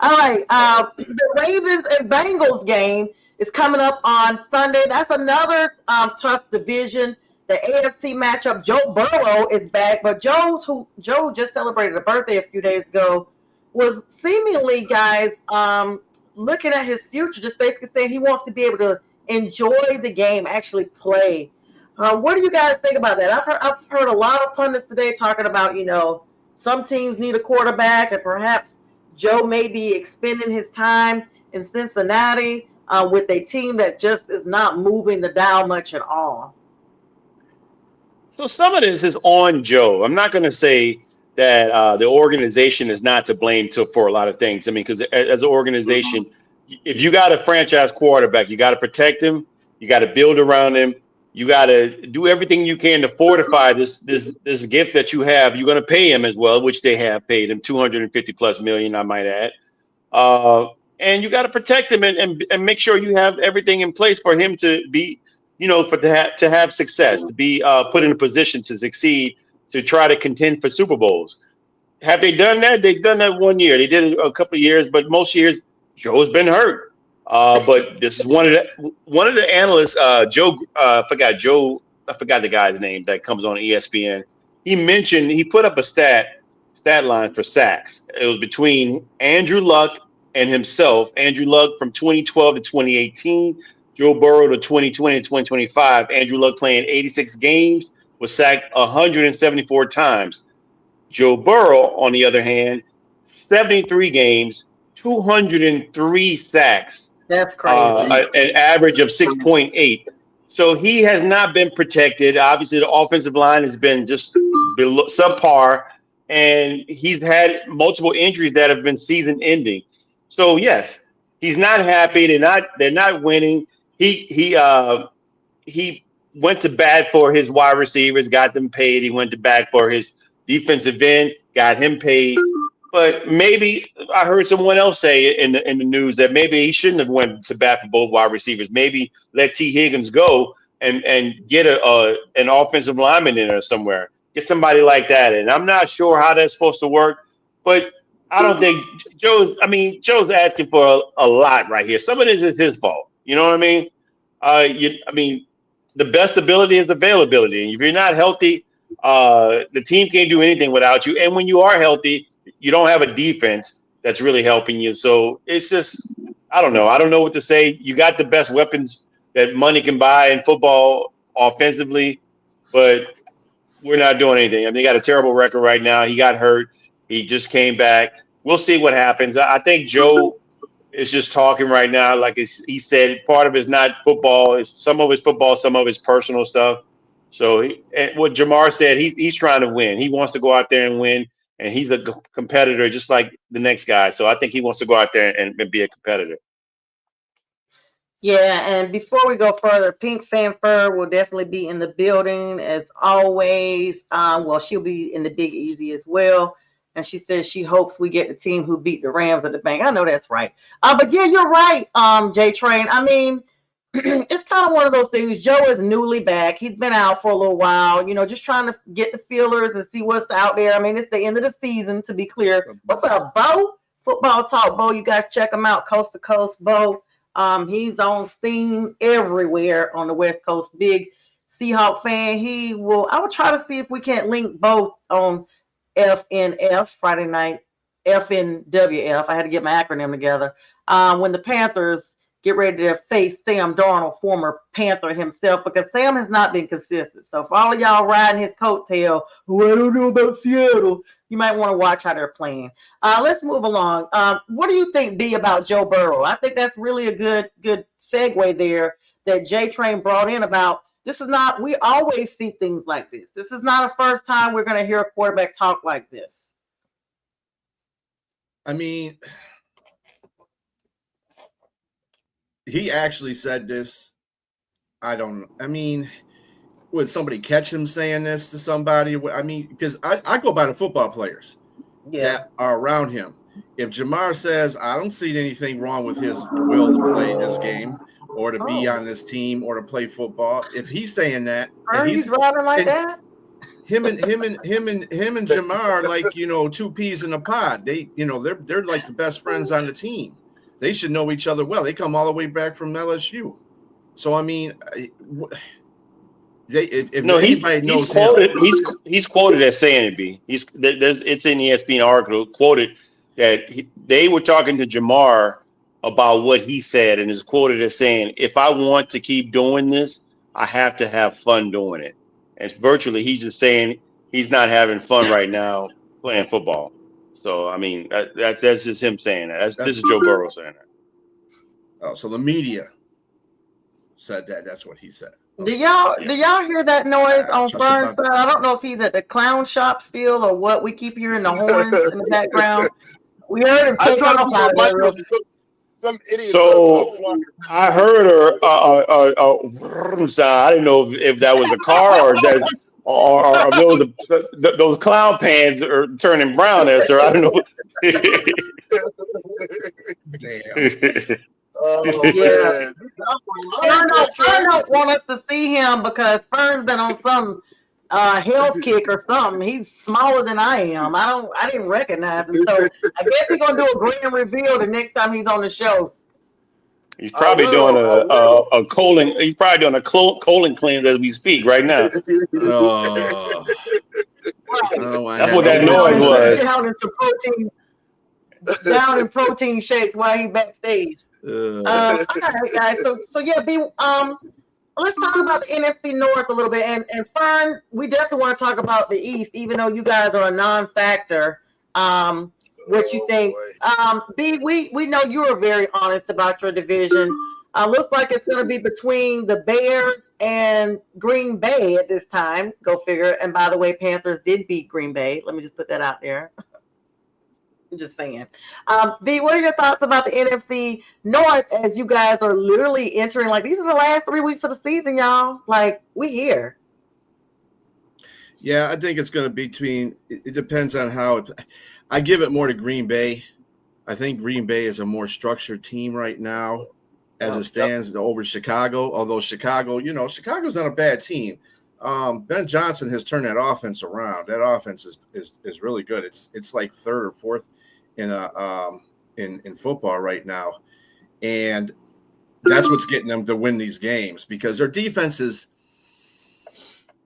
All right, the Ravens and Bengals game is coming up on Sunday. That's another tough division. The AFC matchup. Joe Burrow is back, but Joe just celebrated a birthday a few days ago, was seemingly, guys, looking at his future, just basically saying he wants to be able to enjoy the game, actually play. What do you guys think about that? I've heard a lot of pundits today talking about, some teams need a quarterback, and perhaps Joe may be expending his time in Cincinnati with a team that just is not moving the dial much at all.
So some of this is on Joe. I'm not going to say that the organization is not to blame for a lot of things. I mean, because as an organization, if you got a franchise quarterback, you got to protect him. You got to build around him. You got to do everything you can to fortify this gift that you have. You're going to pay him as well, which they have paid him $250+ million, I might add. And you got to protect him and make sure you have everything in place for him to be, to have success, to be put in a position to succeed, to try to contend for Super Bowls. Have they done that? They've done that 1 year. They did it a couple of years, but most years Joe's been hurt. But this is one of the analysts, I forgot the guy's name that comes on ESPN. He put up a stat line for sacks. It was between Andrew Luck and himself. Andrew Luck from 2012 to 2018, Joe Burrow to 2020 to 2025. Andrew Luck playing 86 games, was sacked 174 times. Joe Burrow, on the other hand, 73 games, 203 sacks.
That's crazy.
An average of 6.8. So he has not been protected. Obviously, the offensive line has been just below subpar, and he's had multiple injuries that have been season-ending. So yes, he's not happy. They're not winning. He went to bat for his wide receivers, got them paid. He went to bat for his defensive end, got him paid. But maybe I heard someone else say in the news that maybe he shouldn't have went to bat for both wide receivers. Maybe let T. Higgins go and get an offensive lineman in there somewhere. Get somebody like that. And I'm not sure how that's supposed to work, but I don't think Joe's asking for a lot right here. Some of this is his fault. You know what I mean? The best ability is availability. And if you're not healthy, the team can't do anything without you. And when you are healthy, you don't have a defense that's really helping you. So it's just, I don't know. I don't know what to say. You got the best weapons that money can buy in football offensively, but we're not doing anything. I mean, they got a terrible record right now. He got hurt. He just came back. We'll see what happens. I think Joe is just talking right now. Like he said, part of it's not football. It's some of it's football, some of it's personal stuff. So what Jamar said, he's trying to win. He wants to go out there and win. And he's a competitor just like the next guy. So I think he wants to go out there and be a competitor.
Yeah, and before we go further, Pink Fanfare will definitely be in the building as always. She'll be in the Big Easy as well. And she says she hopes we get the team who beat the Rams at the bank. I know that's right. But yeah, you're right, JTrain. I mean, it's kind of one of those things. Joe is newly back. He's been out for a little while, just trying to get the feelers and see what's out there. I mean, it's the end of the season, to be clear. What's up, Bo? Football Talk Bo. You guys check him out, Coast to Coast Bo. He's on scene everywhere on the West Coast. Big Seahawk fan. I will try to see if we can't link both on FNF, Friday night, FNWF. I had to get my acronym together. When the Panthers get ready to face Sam Darnold, former Panther himself, because Sam has not been consistent. So for all of y'all riding his coattail, who I don't know about Seattle, you might want to watch how they're playing. Let's move along. What do you think, B, about Joe Burrow? I think that's really a good segue there that JTrain brought in about. This is not, we always see things like this. This is not a first time we're going to hear a quarterback talk like this.
I mean, he actually said this. Would somebody catch him saying this to somebody? I mean, because I go by the football players that are around him. If Jamar says, I don't see anything wrong with his will to play this game or to be on this team or to play football, if he's saying that, and
he's driving like that,
him and Jamar are like, two peas in a pod. They, they're like the best friends on the team. They should know each other well. They come all the way back from LSU. So I mean,
he's quoted as saying it. B. It's in the ESPN article quoted that they were talking to Jamar about what he said, and is quoted as saying, "If I want to keep doing this, I have to have fun doing it." And it's virtually he's just saying he's not having fun right now playing football. So I mean, that's just him saying that. This is Joe Burrow saying that.
Oh, so the media said that. That's what he said.
Okay. Do y'all hear that noise on Fern's side? I don't know if he's at the clown shop still or what. We keep hearing the horns in the background. We heard him take off out of there.
Some idiot.
So I heard I didn't know if that was a car or those clown pans are turning brown there, sir. I don't know.
Damn.
Yeah. Fern don't want us to see him because Fern's been on some health kick or something. He's smaller than I am. I didn't recognize him. So I guess he's gonna do a grand reveal the next time he's on the show.
He's probably doing a colon. He's probably doing a colon cleanse as we speak right now. That's what that noise was.
Down in protein shakes while he's backstage. All right, guys. So yeah, let's talk about the NFC North a little bit. And Fern, we definitely want to talk about the East, even though you guys are a non-factor. What you think? B, we know you are very honest about your division. Looks like it's going to be between the Bears and Green Bay at this time. Go figure. And by the way, Panthers did beat Green Bay. Let me just put that out there. I'm just saying. B, what are your thoughts about the NFC North as you guys are literally entering, like, these are the last 3 weeks of the season, y'all. Like, we here.
Yeah, I think it's going to be between, it depends on how I give it more to Green Bay. I think Green Bay is a more structured team right now as it stands over Chicago. Although Chicago's not a bad team. Ben Johnson has turned that offense around. That offense is really good. It's like third or fourth in football right now, and that's what's getting them to win these games because their defense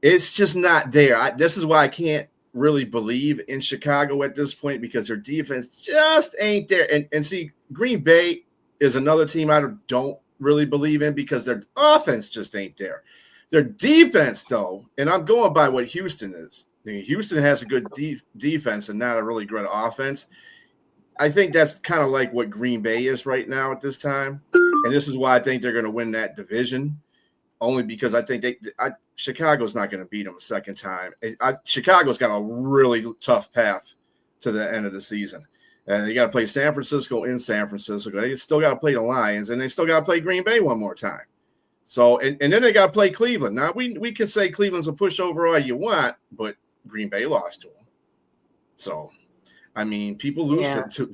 it's just not there. This is why I can't really believe in Chicago at this point because their defense just ain't there. And see, Green Bay is another team I don't really believe in because their offense just ain't there. Their defense, though, and I'm going by what Houston is. I mean, Houston has a good defense and not a really good offense. I think that's kind of like what Green Bay is right now at this time. And this is why I think they're going to win that division, only because I think Chicago's not going to beat them a second time. Chicago's got a really tough path to the end of the season. And they got to play San Francisco in San Francisco. They still got to play the Lions, and they still got to play Green Bay one more time. So, and then they got to play Cleveland. Now, we can say Cleveland's a pushover all you want, but Green Bay lost to them. So, I mean, people lose to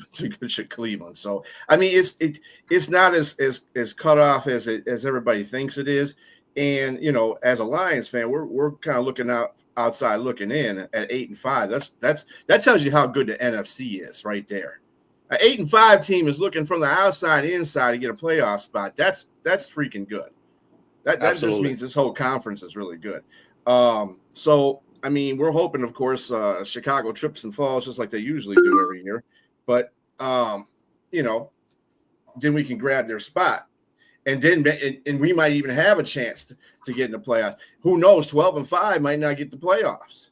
Cleveland. So, I mean, it's not as cut off as everybody thinks it is. And, as a Lions fan, we're kind of looking outside looking in at 8-5. That tells you how good the NFC is right there. An 8-5 team is looking from the outside inside to get a playoff spot. That's freaking good. That just means this whole conference is really good. So I mean, we're hoping, of course, Chicago trips and falls just like they usually do every year. But you know, then we can grab their spot, and then and we might even have a chance to get in the playoffs. Who knows? 12-5 might not get the playoffs.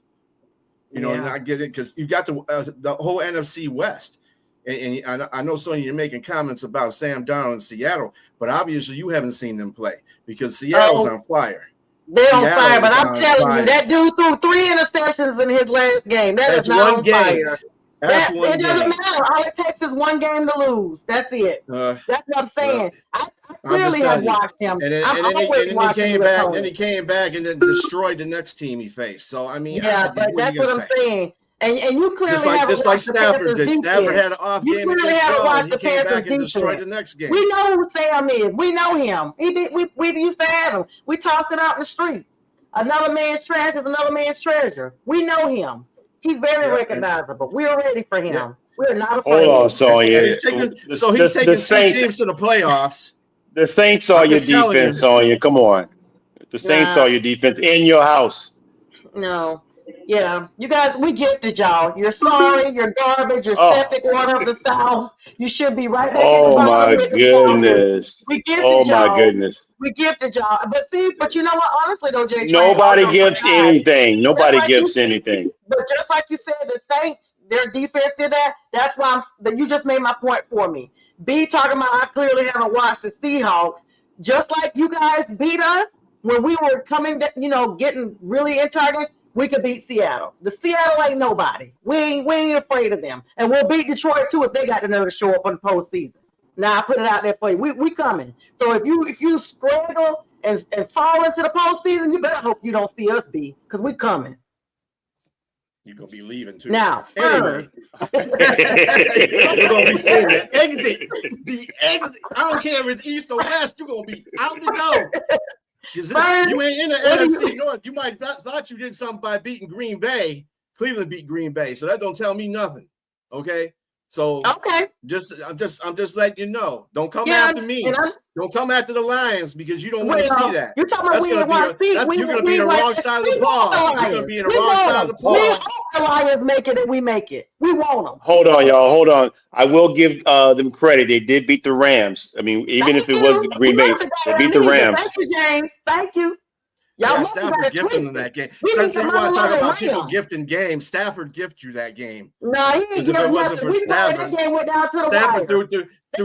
You know, not get it because you got the whole NFC West. And I know, Sonja, you're making comments about Sam Darnold in Seattle, but obviously you haven't seen them play because Seattle's on fire.
They're on fire, but I'm telling you, that dude threw 3 interceptions in his last game. That's not on fire. It doesn't matter. All it takes is 1 game to lose. That's it. That's what I'm saying. I clearly have watched him. And
then he came back and then destroyed the next team he faced. So I mean,
but that's what I'm saying. And you clearly
just like Stafford did. Stafford had an off game against Charles. He came back and destroyed the next game.
We know who Sam is. We know him. We used to have him. We tossed it out in the streets. Another man's trash is another man's treasure. We know him. He's very recognizable. We're ready for him. Yeah. We're not afraid.
Hold on, Sonja.
He's taking 2 teams to the playoffs.
The Saints saw your defense, Sonja. Come on. The Saints saw your defense in your house.
No. Yeah, you guys, we gifted y'all. You're sorry, you're garbage, you're septic water of the South. You should be right back in the bottom.
My goodness.
We gifted y'all.
My goodness.
We gifted y'all. But you know what? Honestly, though, JTrain,
nobody gives anything. Nobody gives anything.
But just like you said, the Saints, their defense did that. That's why you just made my point for me. B talking about I clearly haven't watched the Seahawks. Just like you guys beat us when we were coming, getting really into it. We could beat Seattle. The Seattle ain't nobody. We ain't afraid of them. And we'll beat Detroit too if they got the nerve to show up in the postseason. Now I put it out there for you. We coming. So if you struggle and fall into the postseason, you better hope you don't see us be, because we coming.
You're gonna be leaving too.
Now,
anyway. You're gonna be saying the exit. The exit. I don't care if it's east or west, you're gonna be out the door. You ain't in the NFC North. You might thought you did something by beating Green Bay. Cleveland beat Green Bay, so that don't tell me nothing. Okay, so I'm just letting you know. Don't come after me. Don't come after the Lions because you don't want to see that.
You're talking about you're
going to be the wrong side of the ball. You're going to be in the wrong side of the ball.
We hope the Lions make it and we make it. We want them.
Hold on, y'all. Hold on. I will give them credit. They did beat the Rams. I mean, even if it was Green Bay, they beat the Rams.
Thank you, James. Thank you.
Stafford gifted them that game. Since you want to talk about people gifting games, Stafford gifted you that game.
No, he didn't give nothing. We know that game went down to the wire.
Stafford threw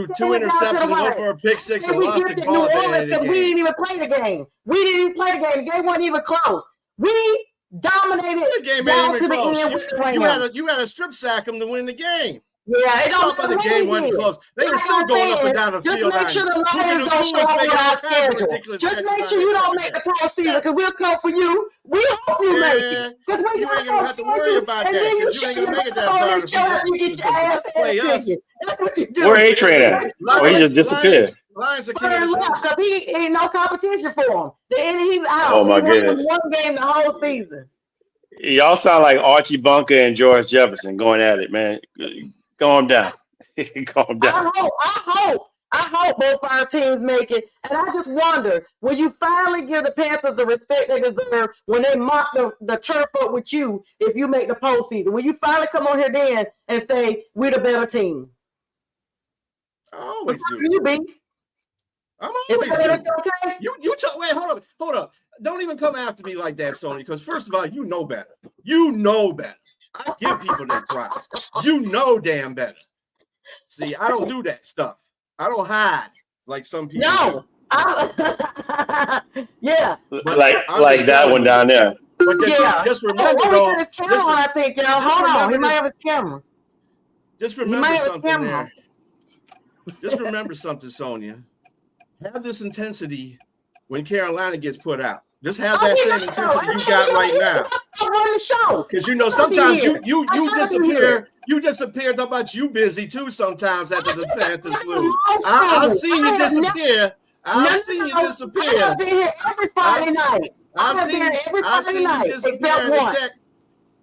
2 interceptions over a pick 6 and lost the ball at the end of the game.
We didn't even play the game. The game wasn't even close. We dominated.
The game ain't even close. You had to strip sack them to win the game.
Yeah, it don't matter.
The game wasn't close. They were still going up and down the field.
Just make sure the Lions don't show up on our schedule. Just make sure you don't make the postseason, because we'll come for you. We hope you make it.
You ain't gonna have to worry about that, because you ain't gonna make it that far.
You get your ass handed. That's what you do.
Where JTrain at? Oh, he just disappeared.
Lions are
because he ain't no competition for him. He's out.
Oh my goodness!
One game the whole season.
Y'all sound like Archie Bunker and George Jefferson going at it, man. Calm down. Calm down.
I hope both our teams make it. And I just wonder, will you finally give the Panthers the respect they deserve when they mock the turf up with you if you make the postseason? Will you finally come on here then and say, we're the better team?
I always do.
You be.
I'm always doing. Okay? You talk. Wait, hold up. Don't even come after me like that, Sonja. Because first of all, you know better. You know better. I give people their props. You know damn better. See, I don't do that stuff. I don't hide like some people.
No. Yeah.
But like that one down there.
But just remember, though.
I think, y'all. Hold on. He might have a camera.
Just remember something there. Just remember something, Sonja. Have this intensity when Carolina gets put out. Just have that same intensity you got right now.
Run the show.
Because sometimes you disappear. You disappear. How about you busy too? Sometimes after the Panthers lose, I've seen you disappear. I've seen you disappear.
I've been here every Friday night.
I've seen you disappear.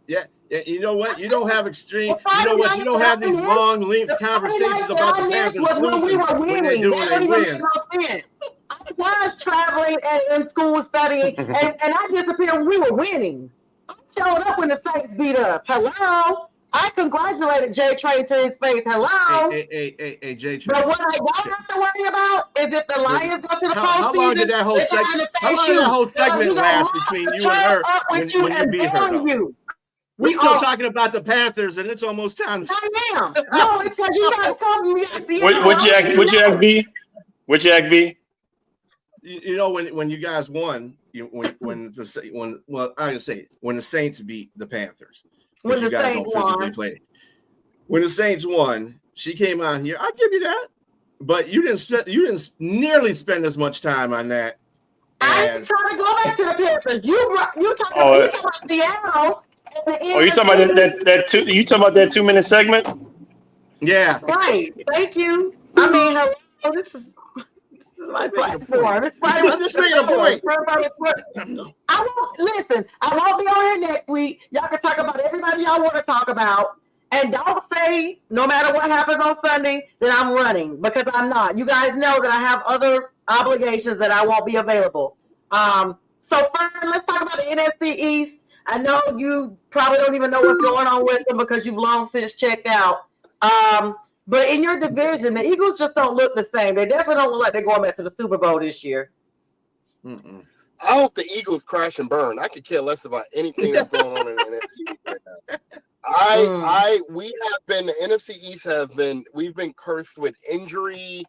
Yeah, You know what? You don't have extreme.
Well,
You know what? You don't have these
Friday night
long length
the
conversations about the Panthers
was when we
losing
were
when they
winning.
do
That
when
don't
they
even make
win.
no sense. I was traveling and in school studying, and I disappeared when we were winning. I showed up when the Saints beat us. Hello. I congratulated JTrain to his face. Hello.
Hey, JTrain.
But what I don't have to worry about is if the Lions go to the postseason.
How long did that whole segment? How long did that whole segment last between you and her when you beat her? Though? We're still talking about the Panthers, and it's almost time.
I am. No, it's because you guys told me at the end.
What you ask B? What you ask B?
You know when you guys won, when the Saints beat the Panthers.
When
you
the
guys
Saints
don't physically
won.
play. When the Saints won, she came on here. I'll give you that, but you didn't nearly spend as much time on that.
I ain't trying to go back to the Panthers. You talking about Seattle.
Oh, you talking about you talking about that 2-minute segment?
Yeah.
Right. Thank you. I mean, hello. This is my platform.
I'm just making a point.
I won't be on here next week. Y'all can talk about everybody y'all want to talk about. And don't say, no matter what happens on Sunday, that I'm running, because I'm not. You guys know that I have other obligations that I won't be available. So first, let's talk about the NFC East. I know you probably don't even know what's going on with them because you've long since checked out. But in your division, the Eagles just don't look the same. They definitely don't look like they're going back to the Super Bowl this year.
Mm-mm.
I hope the Eagles crash and burn. I could care less about anything that's going on in the NFC right now. We have been, the NFC East we've been cursed with injury,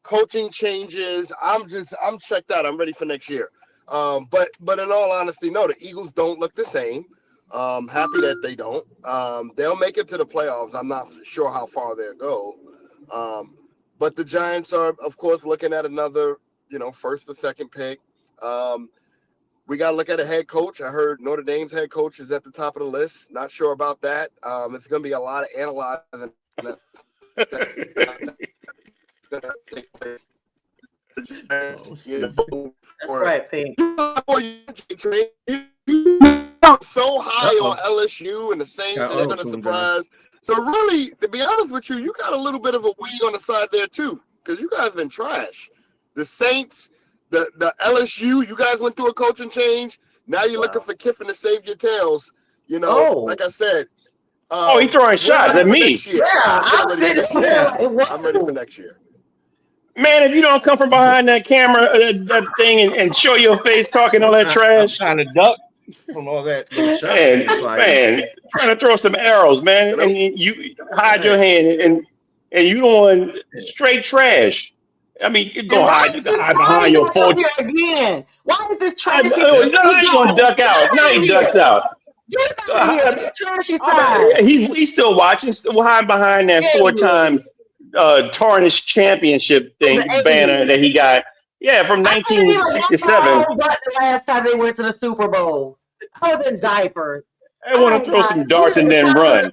coaching changes. I'm checked out. I'm ready for next year. But in all honesty, no, the Eagles don't look the same. Happy that they don't. They'll make it to the playoffs. I'm not sure how far they'll go. But the Giants are, of course, looking at another, first or second pick. We got to look at a head coach. I heard Notre Dame's head coach is at the top of the list. Not sure about that. It's going to be a lot of analyzing. Take place.
Right, Pete.
So high on LSU and the Saints, and they're going to surprise. So really, to be honest with you, you got a little bit of a weed on the side there too, because you guys been trash. The Saints, the LSU, you guys went through a coaching change. Now you're looking for Kiffin to save your tails. Like I said.
He's throwing shots at me.
I'm ready for next year.
Man, if you don't come from behind that camera, that thing, and show your face talking all that trash.
I'm trying to duck from all that.
Man, trying to throw some arrows, man. And you hide your hand, and you doing straight trash. I mean, you go hide behind your phone.
Again. Why is this trash?
No, he's going to duck out. No, he ducks out. He's still watching, still hiding behind that 4-time tarnished championship banner that he got. Yeah, from 1967.
But the last time they went to the Super Bowl, I was in diapers.
I want to throw some darts and then run.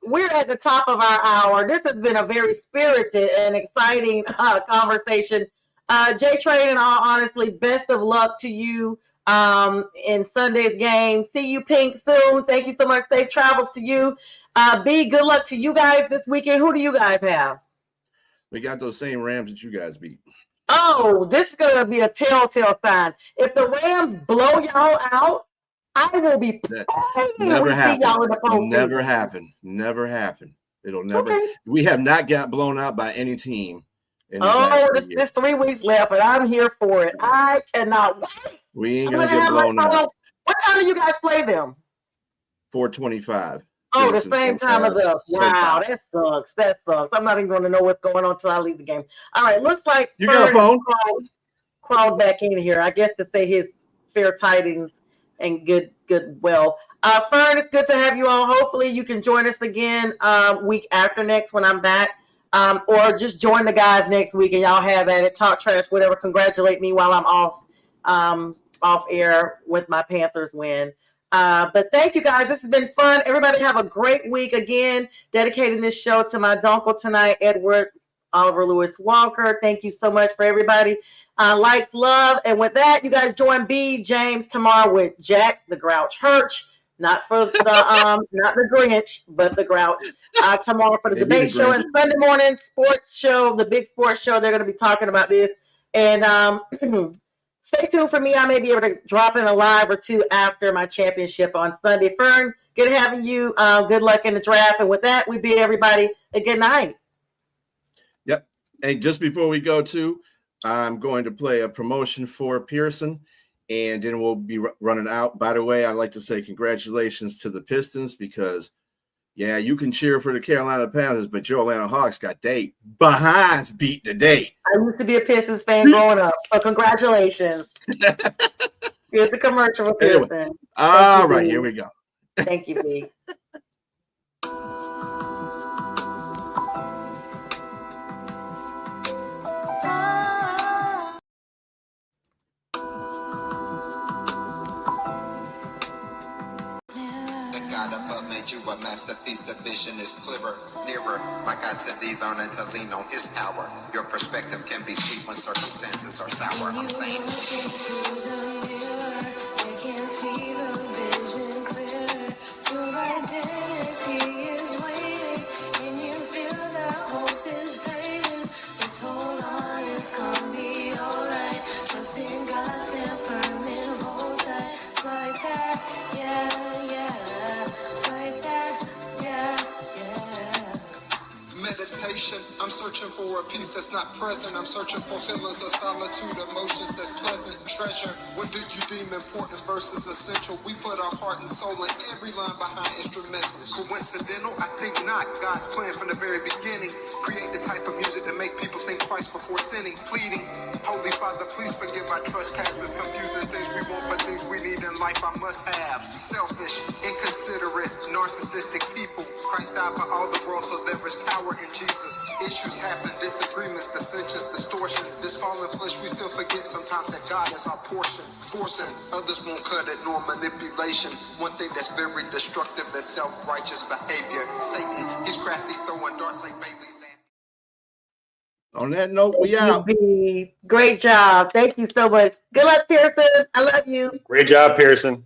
We're at the top of our hour. This has been a very spirited and exciting conversation. JTrain, in all honesty, best of luck to you in Sunday's game. See you, Pink, soon. Thank you so much. Safe travels to you. B, good luck to you guys this weekend. Who do you guys have?
We got those same Rams that you guys beat.
Oh, this is going to be a telltale sign. If the Rams blow y'all out, I will be
never happened. Never happened. It'll never. Okay. We have not got blown out by any team.
There's 3 weeks left, and I'm here for it. I cannot wait.
We ain't gonna get blown out.
What time do you guys play them?
4:25.
Oh, the same time as us. Wow, that sucks. I'm not even going to know what's going on until I leave the game. All right, looks like
you got a phone.
Crawled back in here, I guess, to say his fair tidings and good. Well, Fern, it's good to have you on. Hopefully, you can join us again week after next when I'm back, or just join the guys next week and y'all have at it, talk trash, whatever. Congratulate me while I'm off air with my Panthers win. But thank you guys. This has been fun. Everybody have a great week. Again, dedicating this show to my uncle tonight, Edward Oliver Lewis Walker. Thank you so much for everybody. Likes, love. And with that, you guys join B. James tomorrow with Jack the Grouch Hirsch not for the not the Grinch, but the Grouch. Tomorrow for the
Maybe the
debate show,
Grinch.
and Sunday morning sports show, the big sports show. They're going to be talking about this, and stay tuned for me. I may be able to drop in a live or two after my championship on Sunday. Fern, good having you. Good luck in the draft, and with that, we bid everybody a good night.
Yep. And just before we go to, I'm going to play a promotion for Pearson, and then we'll be running out. By the way, I'd like to say congratulations to the Pistons because, yeah, you can cheer for the Carolina Panthers, but your Atlanta Hawks got they behinds beat today.
I used to be a Pistons fan growing up, so congratulations. Here's the commercial for Pearson.
Anyway, all right, here we go.
Thank you, B.
Learning to lean on his power. Your perspective can be sweet when circumstances are sour. I'm saying. I can see the vision clear. Your identity is waiting, and you feel that hope is fading. Just hold on, it's gonna be alright. Trust in God, stand firm and hold tight. It's like that, yeah, yeah. It's like that, yeah. I'm searching for a peace that's not present. I'm searching for feelings of solitude, emotions that's pleasant. Treasure, what do you deem important versus essential? We put our heart and soul in every line behind instrumentals. Coincidental? I think not. God's plan from the very beginning. Create the type of music that make people think twice before sinning. Pleading, Holy Father, please forgive our trespasses. Confusing things we want for things we need in life, our must-haves. Selfish, inconsiderate, narcissistic people. Christ died for all the world, so there is power in Jesus. Issues happen, disagreements, dissensions, distortions. This fallen flesh, we still forget sometimes that God is our portion. Forcing, others won't cut it, nor manipulation. One thing that's very destructive is self-righteous behavior. Satan, he's crafty, throwing darts like Bailey's.
On that note, we out.
Great job. Thank you so much. Good luck, Pearson. I love you.
Great job, Pearson.